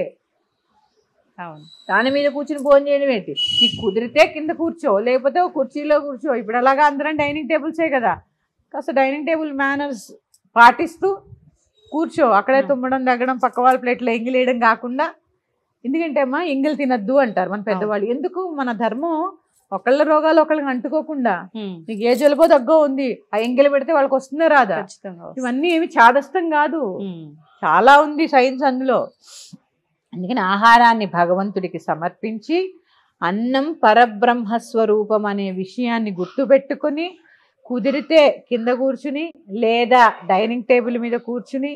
దాని మీద కూర్చుని భోజనం చేయడం ఏంటి? నీకు కుదిరితే కింద కూర్చో, లేకపోతే ఒక కుర్చీలో కూర్చో. ఇప్పుడు అలాగా అందరం డైనింగ్ టేబుల్సే కదా, కాస్త డైనింగ్ టేబుల్ మేనర్స్ పాటిస్తూ కూర్చో. అక్కడే తుమ్మడం, దగ్గడం, పక్క వాళ్ళ ప్లేట్లో ఎంగిలేయడం కాకుండా. ఎందుకంటే అమ్మా ఎంగిల్ తినద్దు అంటారు మన పెద్దవాళ్ళు. ఎందుకు? మన ధర్మం ఒకళ్ళ రోగాలు ఒకళ్ళకి అంటుకోకుండా. నీకు ఏ జలుబో దగ్గో ఉంది, ఆ ఎంగిలి పెడితే వాళ్ళకి వస్తుందా రాదా? ఇవన్నీ ఏమి చాదస్తం కాదు, చాలా ఉంది సైన్స్ అందులో. అందుకని ఆహారాన్ని భగవంతుడికి సమర్పించి అన్నం పరబ్రహ్మ స్వరూపం అనే విషయాన్ని గుర్తుపెట్టుకుని కుదిరితే కింద కూర్చుని లేదా డైనింగ్ టేబుల్ మీద కూర్చుని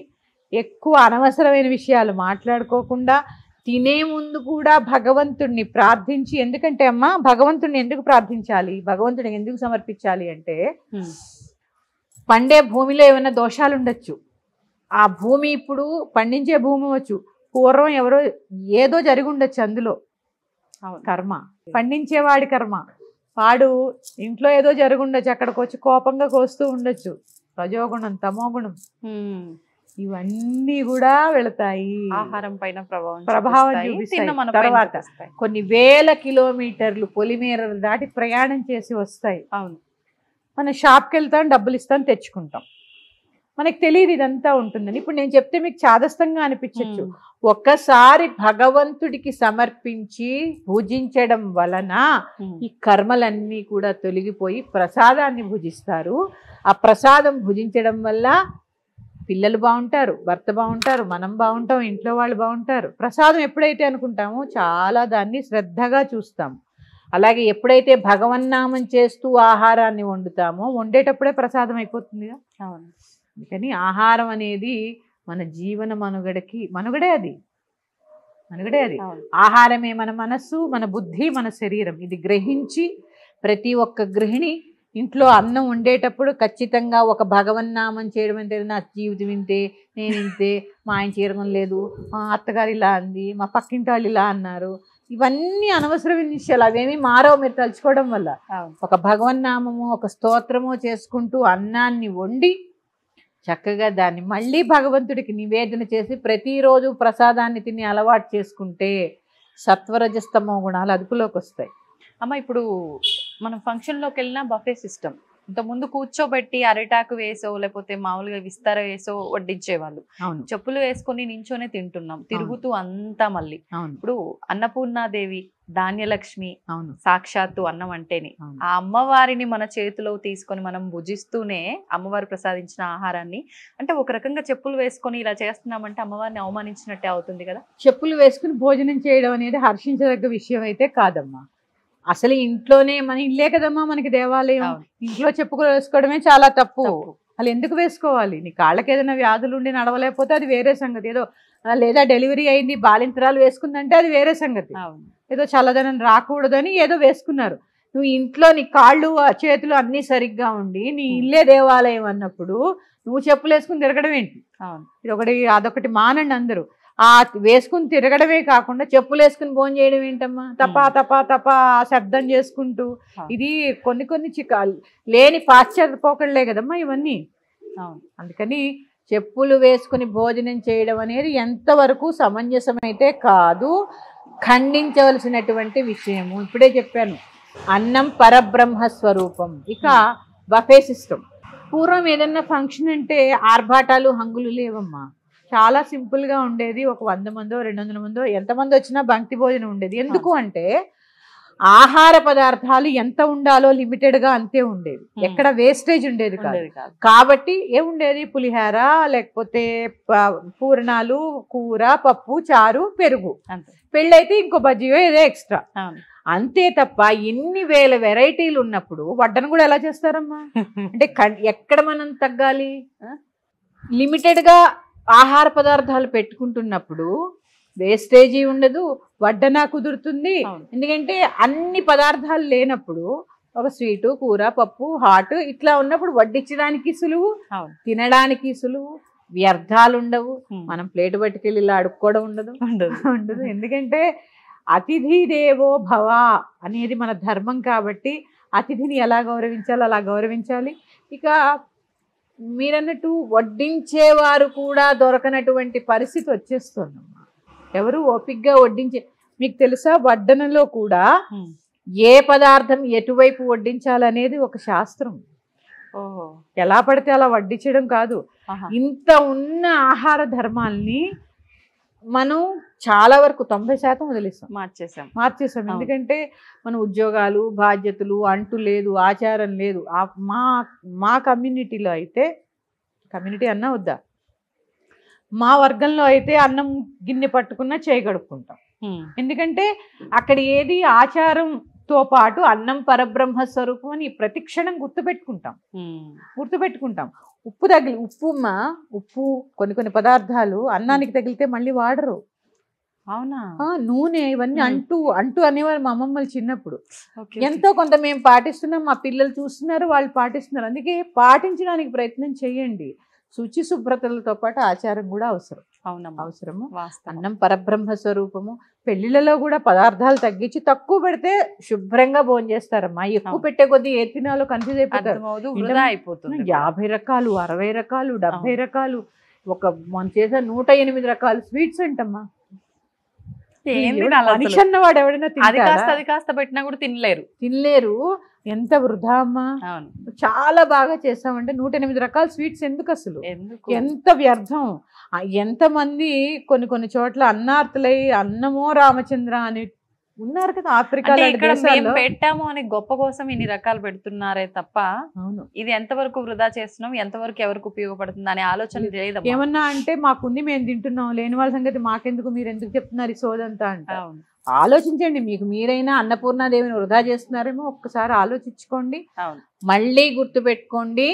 ఎక్కువ అనవసరమైన విషయాలు మాట్లాడుకోకుండా తినే ముందు కూడా భగవంతుడిని ప్రార్థించి. ఎందుకంటే అమ్మా భగవంతుడిని ఎందుకు ప్రార్థించాలి, భగవంతుడిని ఎందుకు సమర్పించాలి అంటే పండే భూమిలో ఏమైనా దోషాలు ఉండొచ్చు. ఆ భూమి ఇప్పుడు పండించే భూమి వచ్చు, పూర్వం ఎవరో ఏదో జరిగి ఉండొచ్చు అందులో కర్మ, పండించేవాడి కర్మ. వాడు ఇంట్లో ఏదో జరిగి ఉండొచ్చు, అక్కడికి వచ్చి కోపంగా కోస్తూ ఉండొచ్చు. రజోగుణం, తమోగుణం. ఇవన్నీ కూడా వెళతాయి, ఆహారం పైన ప్రభావం చూపిస్తాయి. తర్వాత కొన్ని వేల కిలోమీటర్లు పొలిమేరలు దాటి ప్రయాణం చేసి వస్తాయి. అవును, మనం షాప్కి వెళ్తాం, డబ్బులు ఇస్తాం, తెచ్చుకుంటాం, మనకి తెలియదు ఇదంతా ఉంటుందని. ఇప్పుడు నేను చెప్తే మీకు చాదస్తంగా అనిపించవచ్చు. ఒక్కసారి భగవంతుడికి సమర్పించి పూజించడం వలన ఈ కర్మలన్నీ కూడా తొలగిపోయి ప్రసాదాన్ని భుజిస్తారు. ఆ ప్రసాదం భుజించడం వల్ల పిల్లలు బాగుంటారు, భర్త బాగుంటారు, మనం బాగుంటాం, ఇంట్లో వాళ్ళు బాగుంటారు. ప్రసాదం ఎప్పుడైతే అనుకుంటామో చాలా దాన్ని శ్రద్ధగా చూస్తాము. అలాగే ఎప్పుడైతే భగవన్నామం చేస్తూ ఆహారాన్ని వండుతామో వండేటప్పుడే ప్రసాదం అయిపోతుందిగా. అవును, అందుకని ఆహారం అనేది మన జీవన మనుగడే అది. ఆహారమే మన మనస్సు, మన బుద్ధి, మన శరీరం. ఇది గ్రహించి ప్రతి ఒక్క గృహిణి ఇంట్లో అన్నం వండేటప్పుడు ఖచ్చితంగా ఒక భగవన్నామం చేయడం. అంటే నా జీవితం ఇంతే, నేను ఇంతే, మా ఆయన చీరగం లేదు, మా అత్తగారు ఇలా అంది, మా పక్కింటి వాళ్ళు ఇలా అన్నారు, ఇవన్నీ అనవసరమైన విషయాలు. అవేమీ మారవు మీరు తలుచుకోవడం వల్ల. ఒక భగవన్నామము, ఒక స్తోత్రము చేసుకుంటూ అన్నాన్ని వండి చక్కగా దాన్ని మళ్ళీ భగవంతుడికి నివేదన చేసి ప్రతిరోజు ప్రసాదాన్ని తిని అలవాటు చేసుకుంటే సత్వరజస్తమో గుణాలు అదుపులోకి వస్తాయి. అమ్మ, ఇప్పుడు మనం ఫంక్షన్లోకి వెళ్ళినా బఫే సిస్టమ్. ఇంతకుముందు కూర్చోబెట్టి అరిటాకు వేసో లేకపోతే మామూలుగా విస్తార వేసో వడ్డించేవాళ్ళు. చెప్పులు వేసుకొని నించోనే తింటున్నాం, తిరుగుతూ అంతా. మళ్ళీ ఇప్పుడు అన్నపూర్ణాదేవి, ధాన్యలక్ష్మి, సాక్షాత్తు అన్నం అంటేనే ఆ అమ్మవారిని మన చేతిలో తీసుకొని మనం భుజిస్తూనే అమ్మవారు ప్రసాదించిన ఆహారాన్ని, అంటే ఒక రకంగా చెప్పులు వేసుకొని ఇలా చేస్తున్నామంటే అమ్మవారిని అవమానించినట్టే అవుతుంది కదా. చెప్పులు వేసుకుని భోజనం చేయడం అనేది హర్షించదగ్గ విషయం అయితే కాదమ్మా. అసలు ఇంట్లోనే, మన ఇల్లే కదమ్మా మనకి దేవాలయం, ఇంట్లో చెప్పులు వేసుకోవడమే చాలా తప్పు. అసలు ఎందుకు వేసుకోవాలి? నీ కాళ్ళకి ఏదైనా వ్యాధులు ఉండి నడవలేకపోతే అది వేరే సంగతి. ఏదో లేదా డెలివరీ అయింది బాలింతరాలు వేసుకుందంటే అది వేరే సంగతి. ఏదో చల్లదనం రాకూడదని ఏదో వేసుకున్నారు. నువ్వు ఇంట్లో నీ కాళ్ళు చేతులు అన్నీ సరిగ్గా ఉండి నీ ఇల్లే దేవాలయం అన్నప్పుడు నువ్వు చెప్పులు వేసుకుని తిరగడం ఏంటి? అదొకటి మానండి అందరూ. ఆ వేసుకుని తిరగడమే కాకుండా చెప్పులు వేసుకుని భోజనం చేయడం ఏంటమ్మా? తపా తపా తపా శబ్దం చేసుకుంటూ. ఇది కొన్ని చికాలు లేని పాశ్చాత్య పోకళ్ళే కదమ్మా ఇవన్నీ. అందుకని చెప్పులు వేసుకుని భోజనం చేయడం అనేది ఎంతవరకు సమంజసమైతే కాదు, ఖండించవలసినటువంటి విషయము. ఇప్పుడే చెప్పాను, అన్నం పరబ్రహ్మ స్వరూపం. ఇక బఫే సిస్టమ్. పూర్వం ఏదన్నా ఫంక్షన్ అంటే ఆర్భాటాలు హంగులు లేవమ్మా. చాలా సింపుల్గా ఉండేది. ఒక 100 మందో 200 మందో ఎంతమంది వచ్చినా బంక్తి భోజనం ఉండేది. ఎందుకు అంటే ఆహార పదార్థాలు ఎంత ఉండాలో లిమిటెడ్గా అంతే ఉండేది, ఎక్కడ వేస్టేజ్ ఉండేది కాదు. కాబట్టి ఏముండేది? పులిహార, లేకపోతే పూర్ణాలు, కూర, పప్పు, చారు, పెరుగు. పెళ్ళైతే ఇంకో బజ్జీయో ఏదో ఎక్స్ట్రా, అంతే తప్ప ఇన్ని వేల వెరైటీలు ఉన్నప్పుడు వడ్డను కూడా ఎలా చేస్తారమ్మా? అంటే ఎక్కడ మనం తగ్గాలి? లిమిటెడ్గా ఆహార పదార్థాలు పెట్టుకుంటున్నప్పుడు వేస్టేజీ ఉండదు, వడ్డన కుదురుతుంది. ఎందుకంటే అన్ని పదార్థాలు లేనప్పుడు ఒక స్వీటు, కూర, పప్పు, హాట్ ఇట్లా ఉన్నప్పుడు వడ్డించడానికి సులువు, తినడానికి సులువు, వ్యర్థాలు ఉండవు. మనం ప్లేట్ పట్టుకెళ్ళి ఇలా అడుక్కోవడం ఉండదు. ఎందుకంటే అతిథి దేవో భవ అనేది మన ధర్మం. కాబట్టి అతిథిని ఎలా గౌరవించాలో అలా గౌరవించాలి. ఇక మీరన్నట్టు వడ్డించేవారు కూడా దొరకనటువంటి పరిస్థితి వచ్చేస్తుందమ్మా. ఎవరు ఓపికగా వడ్డించే, మీకు తెలుసా వడ్డనలో కూడా ఏ పదార్థం ఎటువైపు వడ్డించాలనేది ఒక శాస్త్రం. ఎలా పడితే అలా వడ్డించడం కాదు. ఇంత ఉన్న ఆహార ధర్మాల్ని మనం చాలా వరకు 90% వదిలేస్తాం, మార్చేసాం. ఎందుకంటే మన ఉద్యోగాలు, బాధ్యతలు అంటూ లేదు, ఆచారం లేదు. మా కమ్యూనిటీలో అయితే, కమ్యూనిటీ అన్నా వద్దా, మా వర్గంలో అయితే అన్నం గిన్నె పట్టుకున్నా చేయగడుపుకుంటాం. ఎందుకంటే అక్కడ ఏది ఆచారంతో పాటు అన్నం పరబ్రహ్మ స్వరూపం అని ప్రతి క్షణం గుర్తుపెట్టుకుంటాం. ఉప్పు కొన్ని పదార్థాలు అన్నానికి తగిలితే మళ్ళీ వాడరు. అవునా? నూనె ఇవన్నీ అంటూ అనేవారు మా అమ్మమ్మలు చిన్నప్పుడు. ఎంతో కొంత మేము పాటిస్తున్నాం, మా పిల్లలు చూస్తున్నారు, వాళ్ళు పాటిస్తున్నారు. అందుకే పాటించడానికి ప్రయత్నం చేయండి. శుచి శుభ్రతలతో పాటు ఆచారం కూడా అవసరం. అవసరము. అన్నం పరబ్రహ్మ స్వరూపము. పెళ్లిళ్ళలో కూడా పదార్థాలు తగ్గించి తక్కువ పెడితే శుభ్రంగా భోజనం చేస్తారమ్మా. ఎక్కువ పెట్టే కొద్దీ ఏ తినాలో కన్ఫ్యూజ్ అయిపోతారు. 50 రకాలు, 60 రకాలు, 70 రకాలు. మనం చేసే 108 రకాల స్వీట్స్ అంటమ్మా. ఏంది మనిషి అన్నవాడు ఎవడైనా అది కాస్త పెట్టినా కూడా తినలేరు. ఎంత వృధా అమ్మా. చాలా బాగా చేస్తామంటే 108 రకాల స్వీట్స్ ఎందుకు అసలు, ఎంత వ్యర్థం. ఎంతమంది కొన్ని చోట్ల అన్నార్తులై అన్నమో రామచంద్ర అని ఉన్నారు కదా ఆఫ్రికా పెట్టాము అని గొప్ప కోసం ఇన్ని రకాలు పెడుతున్నారే తప్ప ఇది ఎంతవరకు వృధా చేస్తున్నాం, ఎంతవరకు ఎవరికి ఉపయోగపడుతుంది అనే ఆలోచన లేదు. ఏమన్నా అంటే మాకుంది మేము తింటున్నాం, లేని వాళ్ళ సంగతి మాకెందుకు, మీరు ఎందుకు చెప్తున్నారు ఈ సోదంతా అంటే. ఆలోచించండి, మీకు మీరైనా అన్నపూర్ణాదేవిని వృధా చేస్తున్నారేమో ఒక్కసారి ఆలోచించుకోండి. మళ్ళీ గుర్తుపెట్టుకోండి,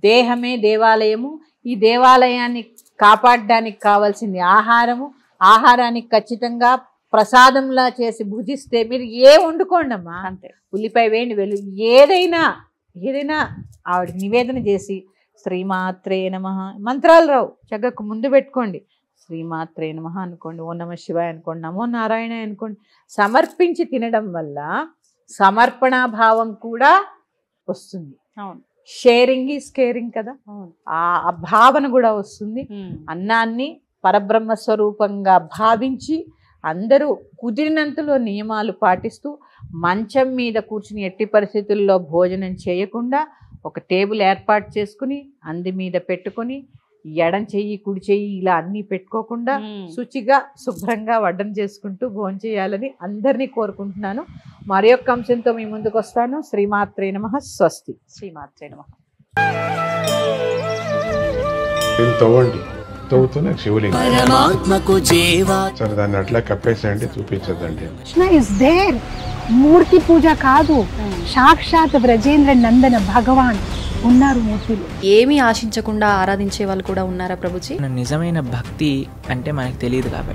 దేహమే దేవాలయము. ఈ దేవాలయాన్ని కాపాడడానికి కావాల్సింది ఆహారము. ఆహారానికి ఖచ్చితంగా ప్రసాదంలా చేసి భుజిస్తే మీరు వండుకోండి అమ్మా, అంతే. ఉల్లిపాయ వేయండి, ఏదైనా ఆవిడ నివేదన చేసి శ్రీమాత్రే నమః మంత్రాలు రావు, చక్కగా ముందు పెట్టుకోండి. శ్రీమాత్రే నమః అనుకోండి, ఓ నమ శివాయ అనుకోండి, నమో నారాయణ అనుకోండి. సమర్పించి తినడం వల్ల సమర్పణ భావం కూడా వస్తుంది. షేరింగ్ ఈజ్ కేరింగ్ కదా, ఆ భావన కూడా వస్తుంది. అన్నాన్ని పరబ్రహ్మ స్వరూపంగా భావించి అందరూ కుదిరినంతలో నియమాలు పాటిస్తూ మంచం మీద కూర్చుని ఎట్టి పరిస్థితుల్లో భోజనం చేయకుండా ఒక టేబుల్ ఏర్పాటు చేసుకుని అంది మీద పెట్టుకొని ఎడం చెయ్యి కుడి చెయ్యి ఇలా అన్నీ పెట్టుకోకుండా శుచిగా శుభ్రంగా వడ్డన చేసుకుంటూ భోజనం చేయాలని అందరినీ కోరుకుంటున్నాను. మరి యొక్క అంశంతో మీ ముందుకు వస్తాను. శ్రీమాత్రే నమః. స్వస్తి. శ్రీమాత్రే నమః. సరే దాన్ని అట్లా కప్పేసేయండి, చూపించదండి. Krishna is there. మూర్తి పూజ కాదు, సాక్షాత్ బ్రజేంద్ర నందన భగవాన్ ఉన్నారు మూర్తిలో. ఏమీ ఆశించకుండా ఆరాధించే వాళ్ళు కూడా ఉన్నారా ప్రభుజీ? నిజమైన భక్తి అంటే మనకు తెలియదు కాబట్టి